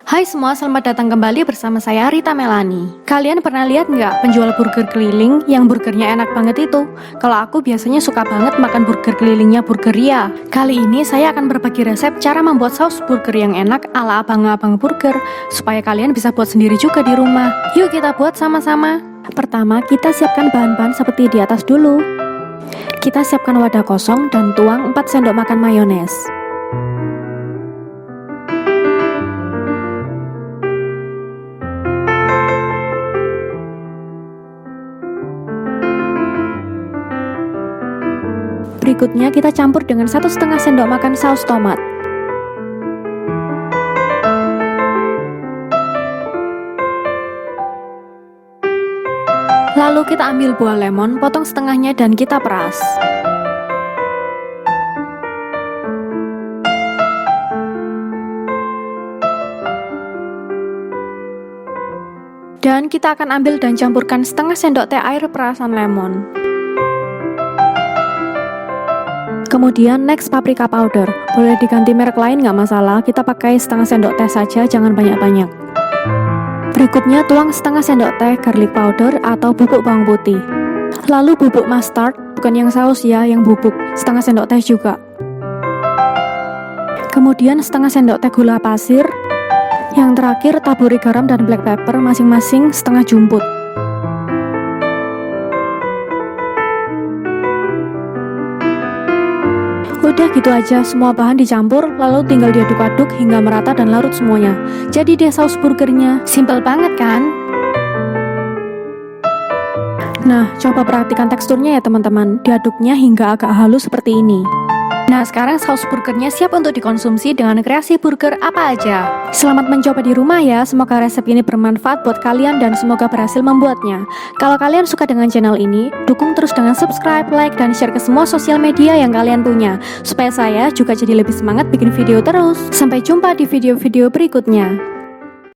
Hai semua, selamat datang kembali bersama saya Rita Melani. Kalian pernah lihat nggak penjual burger keliling yang burgernya enak banget itu? Kalau aku biasanya suka banget makan burger kelilingnya Burgeria. Kali ini saya akan berbagi resep cara membuat saus burger yang enak ala abang-abang burger, supaya kalian bisa buat sendiri juga di rumah. Yuk kita buat sama-sama. Pertama, kita siapkan bahan-bahan seperti di atas dulu. Kita siapkan wadah kosong dan tuang 4 sendok makan mayones. Berikutnya kita campur dengan 1,5 sendok makan saus tomat. Lalu kita ambil buah lemon, potong setengahnya dan kita peras. Dan kita akan ambil dan campurkan setengah sendok teh air perasan lemon. Kemudian next paprika powder, boleh diganti merek lain nggak masalah, kita pakai setengah sendok teh saja, jangan banyak-banyak. Berikutnya tuang setengah sendok teh garlic powder atau bubuk bawang putih. Lalu bubuk mustard, bukan yang saus ya, yang bubuk, setengah sendok teh juga. Kemudian setengah sendok teh gula pasir. Yang terakhir taburi garam dan black pepper masing-masing setengah jumput. Udah gitu aja, semua bahan dicampur, lalu tinggal diaduk-aduk hingga merata dan larut semuanya. Jadi deh saus burgernya, simple banget kan? Nah, coba perhatikan teksturnya ya teman-teman, diaduknya hingga agak halus seperti ini. Nah, sekarang saus burgernya siap untuk dikonsumsi dengan kreasi burger apa aja. Selamat mencoba di rumah ya, semoga resep ini bermanfaat buat kalian dan semoga berhasil membuatnya. Kalau kalian suka dengan channel ini, dukung terus dengan subscribe, like, dan share ke semua sosial media yang kalian punya, supaya saya juga jadi lebih semangat bikin video terus. Sampai jumpa di video-video berikutnya.